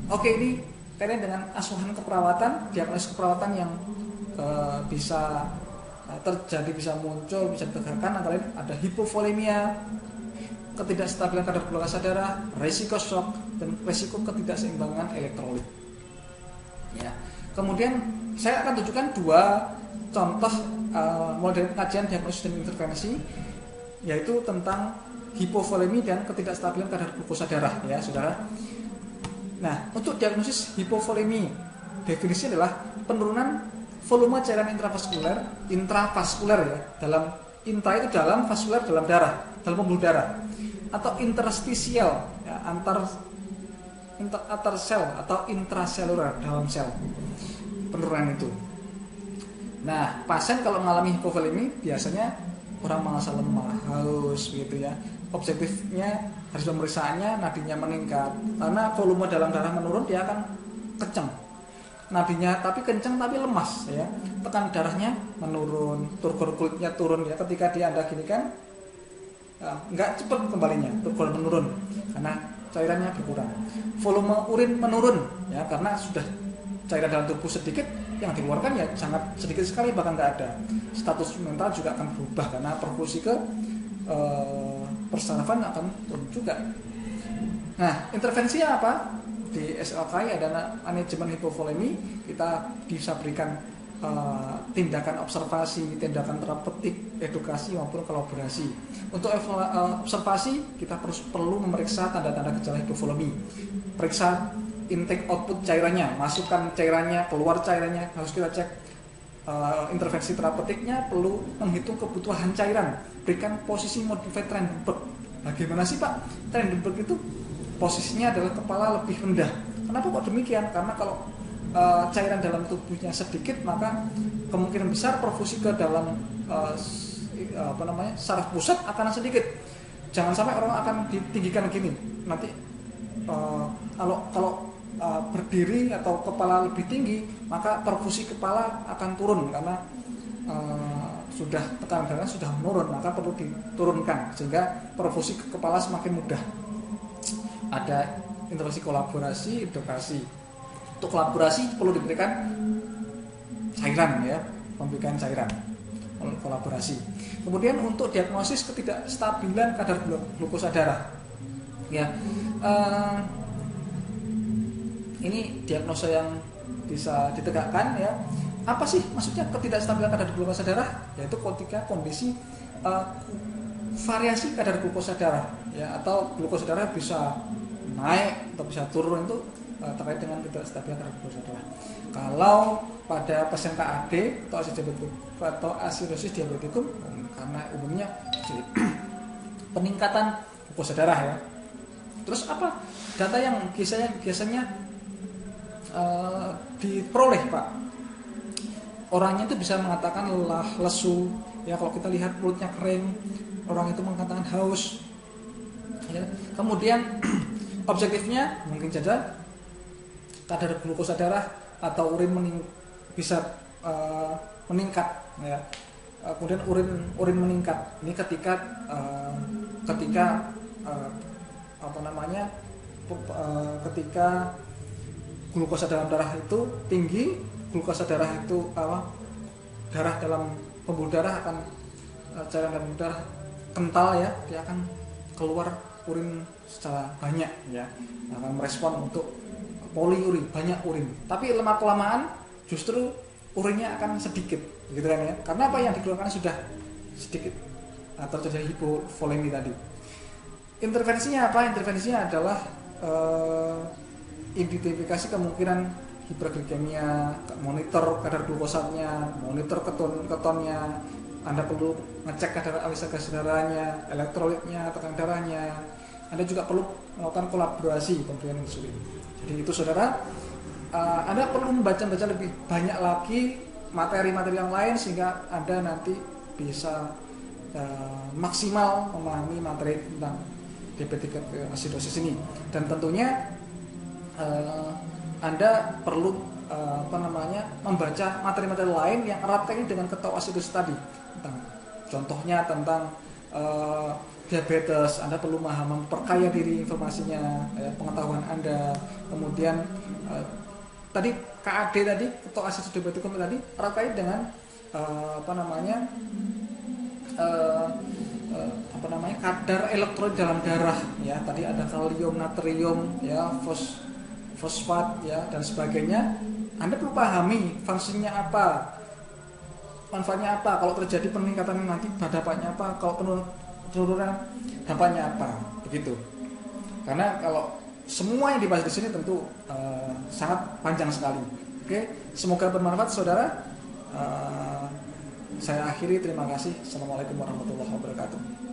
Oke, ini kaitannya dengan asuhan keperawatan, diagnosis keperawatan yang bisa terjadi, bisa muncul, bisa ditegakkan, antara lain ada hipovolemia, ketidakstabilan kadar glukosa darah, resiko shock, dan resiko ketidakseimbangan elektrolit. Ya. Kemudian saya akan tunjukkan dua contoh mulai dari kajian diagnosis dan intervensi, yaitu tentang hipovolemi dan ketidakstabilan kadar glukosa darah, ya saudara. Nah, untuk diagnosis hipovolemi, definisinya adalah penurunan volume cairan intravaskuler ya, dalam intra itu dalam, vaskuler dalam darah, dalam pembuluh darah, atau interstisial ya, antar sel atau intraseluler dalam sel, penurunan itu. Nah, pasien kalau mengalami hipovolemi biasanya orang merasa lemah, haus gitu ya. Objektifnya harus pemeriksaannya nadinya meningkat, karena volume dalam darah menurun, dia akan kencang nadinya, tapi kencang tapi lemas ya. Tekan darahnya menurun, turgor kulitnya turun ya. Ketika dia Anda gini kan nggak cepat kembalinya, turgor menurun karena cairannya berkurang. Volume urin menurun ya, karena sudah cairan dalam tubuh sedikit, yang dikeluarkan ya sangat sedikit sekali, bahkan nggak ada. Status mental juga akan berubah karena perfusi ke persarafan akan turun juga. Nah, intervensinya apa? Di SLKI ada manajemen hipovolemi, kita bisa berikan tindakan observasi, tindakan terapeutik, edukasi maupun kolaborasi. Untuk observasi kita perlu memeriksa tanda-tanda gejala hipovolemi, periksa intake output cairannya, masukkan cairannya, keluar cairannya, harus kita cek. Intervensi terapeutiknya perlu menghitung kebutuhan cairan, berikan posisi modified Trendelenburg. Bagaimana sih Pak? Trendelenburg itu posisinya adalah kepala lebih rendah. Kenapa kok demikian? Karena kalau cairan dalam tubuhnya sedikit, maka kemungkinan besar perfusi ke dalam saraf pusat akan sedikit. Jangan sampai orang akan ditinggikan gini. Nanti kalau berdiri atau kepala lebih tinggi, maka perfusi kepala akan turun karena sudah tekanan darah sudah menurun, maka perlu diturunkan sehingga perfusi ke kepala semakin mudah. Ada intervensi kolaborasi, edukasi. Untuk kolaborasi perlu diberikan cairan ya, memberikan cairan kolaborasi. Kemudian untuk diagnosis ketidakstabilan kadar glukosa darah, ya ini diagnosa yang bisa ditegakkan ya. Apa sih maksudnya ketidakstabilan kadar glukosa darah? Yaitu ketika kondisi variasi kadar glukosa darah ya, atau glukosa darah bisa naik atau bisa turun, itu terkait dengan ketidakstabilan kadar glukosa darah. Kalau pada pasien KAD atau acidosis diabetikum, karena umumnya peningkatan glukosa darah ya. Terus apa data yang biasanya diperoleh Pak? Orangnya itu bisa mengatakan lelah, lesu ya. Kalau kita lihat perutnya kering, orang itu mengatakan haus ya. Kemudian objektifnya mungkin saja kadar glukosa darah atau urin bisa meningkat ya. Kemudian urin meningkat ini ketika ketika glukosa dalam darah itu tinggi, glukosa darah itu darah dalam pembuluh darah akan cairan dalam darah kental ya, dia akan keluar urin secara banyak ya, akan merespon untuk poliuri, banyak urin. Tapi lama kelamaan justru urinnya akan sedikit, gitu kan ya? Karena apa yang dikeluarkan sudah sedikit atau terjadi hipovolemi tadi. Intervensinya apa? Intervensinya adalah identifikasi kemungkinan hiperglikemia, monitor kadar glukosanya, monitor ketonnya. Anda perlu ngecek kadar gas darahnya, elektrolitnya, tekanan darahnya. Anda juga perlu melakukan kolaborasi pemberian insulin. Jadi itu saudara, Anda perlu membaca lebih banyak lagi materi-materi yang lain sehingga Anda nanti bisa maksimal memahami materi tentang diabetic acidosis ini. Dan tentunya Anda perlu membaca materi-materi lain yang erat kaitannya dengan ketoasidosis tadi. Contohnya tentang diabetes, Anda perlu memperkaya diri informasinya, ya, pengetahuan Anda. Kemudian tadi KAD tadi, atau asid diabetikum tadi terkait dengan kadar elektrolit dalam darah, ya. Tadi ada kalium, natrium, ya, fosfat, ya, dan sebagainya. Anda perlu pahami fungsinya apa, manfaatnya apa, kalau terjadi peningkatan nanti dampaknya apa, kalau penurunan dampaknya apa, begitu. Karena kalau semua yang dibahas di sini tentu sangat panjang sekali. Oke, semoga bermanfaat, saudara. Saya akhiri, terima kasih. Assalamualaikum warahmatullahi wabarakatuh.